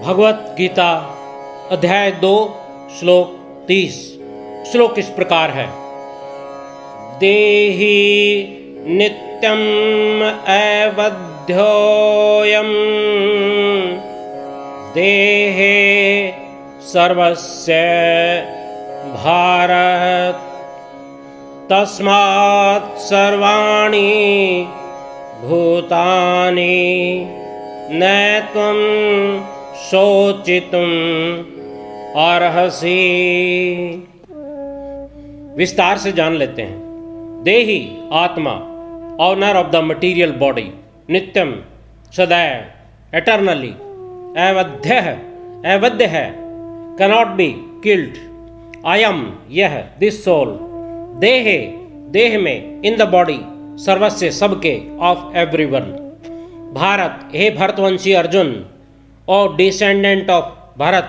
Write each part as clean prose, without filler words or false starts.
भगवत गीता अध्याय 2 श्लोक 30। श्लोक इस प्रकार है। देहि नित्यम अवध्योयम देहे सर्वस्य भारत तस्मात् सर्वाणि भूतानि न त्वं शोचितुम् अर्हसि। विस्तार से जान लेते हैं। देहि आत्मा, owner of the material body, नित्यम सदैव, एटर्नली, अवध्य है, कैनॉट बी किल्ड, अयम यह, दिस सोल, देहे देह में, इन द बॉडी, सर्वस्य सबके, ऑफ एवरीवन, भारत हे भरतवंशी अर्जुन और डिसेंडेंट ऑफ भरत,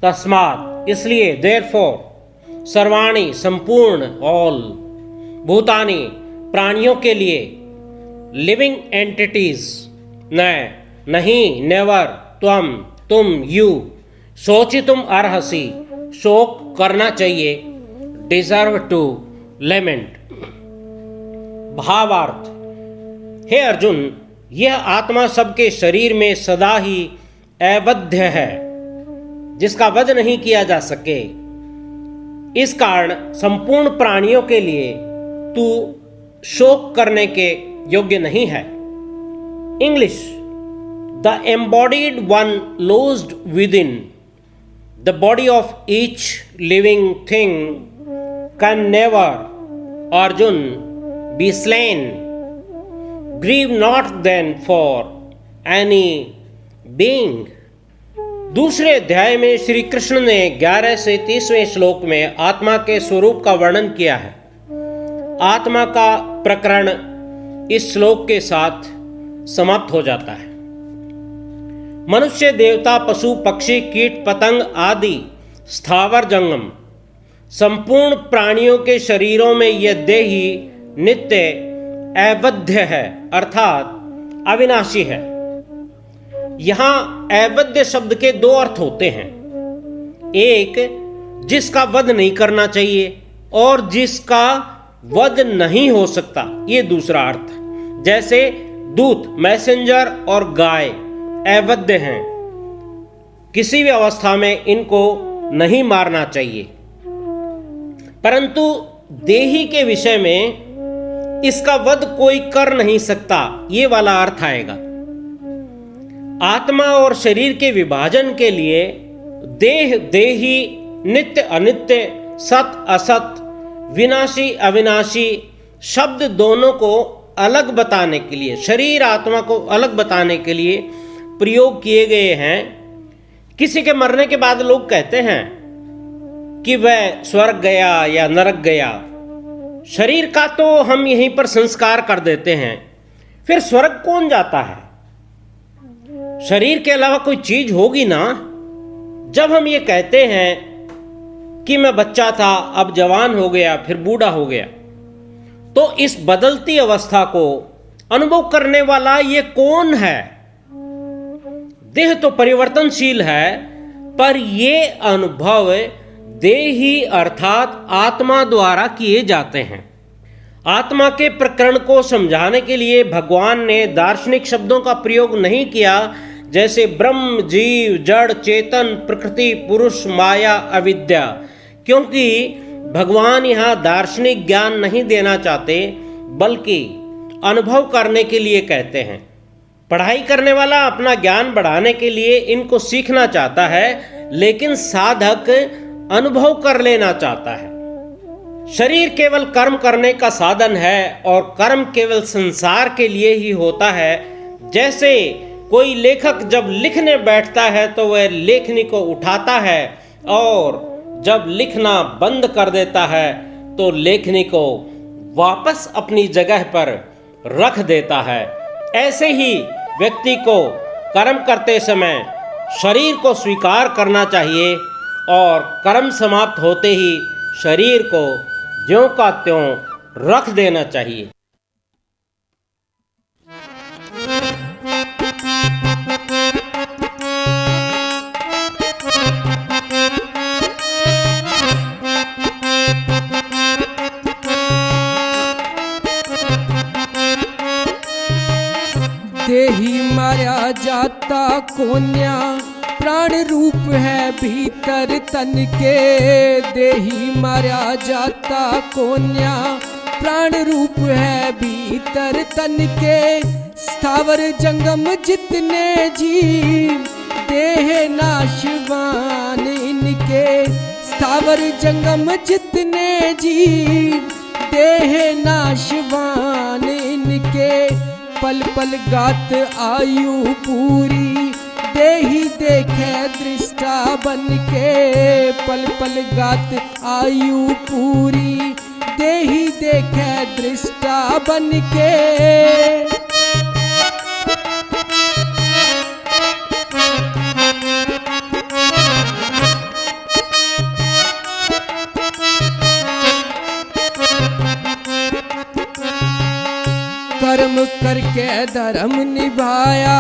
तस्मात् इसलिए, देयरफॉर, सर्वाणि संपूर्ण, ऑल, भूतानि प्राणियों के लिए, लिविंग एंटिटीज, नहीं, नेवर, तुम, यू, शोचितुम अर्हसि, शोक करना चाहिए, डिजर्व टू लेमेंट। भावार्थ, हे अर्जुन, यह आत्मा सबके शरीर में सदा ही अवध्य है, जिसका वध नहीं किया जा सके। इस कारण संपूर्ण प्राणियों के लिए तू शोक करने के योग्य नहीं है। English, the embodied one lodged within the body of each living thing can never, Arjun, be slain. Grieve not then for any being. दूसरे अध्याय में श्री कृष्ण ने 11 से 30वें श्लोक में आत्मा के स्वरूप का वर्णन किया है। आत्मा का प्रकरण इस श्लोक के साथ समाप्त हो जाता है। मनुष्य, देवता, पशु, पक्षी, कीट, पतंग आदि स्थावर जंगम संपूर्ण प्राणियों के शरीरों में यह देही नित्य अवध्य है, अर्थात अविनाशी है। यहां अवध्य शब्द के 2 अर्थ होते हैं। एक, जिसका वध नहीं करना चाहिए, और जिसका वध नहीं हो सकता, ये दूसरा अर्थ। जैसे दूत, मैसेंजर और गाय अवध्य हैं, किसी भी अवस्था में इनको नहीं मारना चाहिए। परंतु देही के विषय में इसका वध कोई कर नहीं सकता, ये वाला अर्थ आएगा। आत्मा और शरीर के विभाजन के लिए देह, देही, नित्य, अनित्य, सत, असत, विनाशी, अविनाशी शब्द दोनों को अलग बताने के लिए, शरीर आत्मा को अलग बताने के लिए प्रयोग किए गए हैं। किसी के मरने के बाद लोग कहते हैं कि वह स्वर्ग गया या नरक गया। शरीर का तो हम यहीं पर संस्कार कर देते हैं, फिर स्वर्ग कौन जाता है? शरीर के अलावा कोई चीज होगी ना। जब हम ये कहते हैं कि मैं बच्चा था, अब जवान हो गया, फिर बूढ़ा हो गया, तो इस बदलती अवस्था को अनुभव करने वाला ये कौन है? देह तो परिवर्तनशील है, पर ये अनुभव देही अर्थात आत्मा द्वारा किए जाते हैं। आत्मा के प्रकरण को समझाने के लिए भगवान ने दार्शनिक शब्दों का प्रयोग नहीं किया, जैसे ब्रह्म, जीव, जड़, चेतन, प्रकृति, पुरुष, माया, अविद्या, क्योंकि भगवान यहाँ दार्शनिक ज्ञान नहीं देना चाहते, बल्कि अनुभव करने के लिए कहते हैं। पढ़ाई करने वाला अपना ज्ञान बढ़ाने के लिए इनको सीखना चाहता है, लेकिन साधक अनुभव कर लेना चाहता है। शरीर केवल कर्म करने का साधन है, और कर्म केवल संसार के लिए ही होता है। जैसे कोई लेखक जब लिखने बैठता है तो वह लेखनी को उठाता है, और जब लिखना बंद कर देता है तो लेखनी को वापस अपनी जगह पर रख देता है। ऐसे ही व्यक्ति को कर्म करते समय शरीर को स्वीकार करना चाहिए, और कर्म समाप्त होते ही शरीर को ज्यों का त्यों रख देना चाहिए। जाता कोन्या, प्राण रूप है भीतर तन के, देही मारा जाता कोन्या, प्राण रूप है भीतर तन के, स्थावर जंगम जितने जीव, देह नाशवान इनके, स्थावर जंगम जितने जीव, देह नाशवान इनके, पल पल गात आयु पूरी, देही देखे दृष्टा बन के, पल पल गात आयु पूरी, देही देखे दृष्टा बन के। कर्म करके धर्म निभाया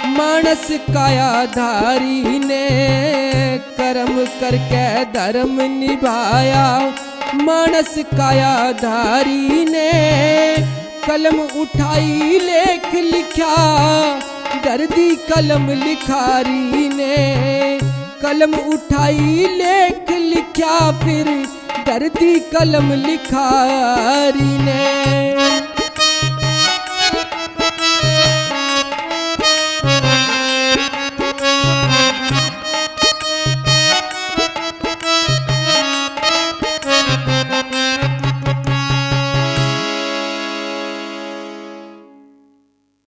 मानस काया धारी ने, कर्म करके धर्म निभाया मानस काया धारी ने, कलम उठाई लेख लिखा दर्दी कलम लिखारी ने, कलम उठाई लेख लिखा फिर दर्दी कलम लिखारी ने।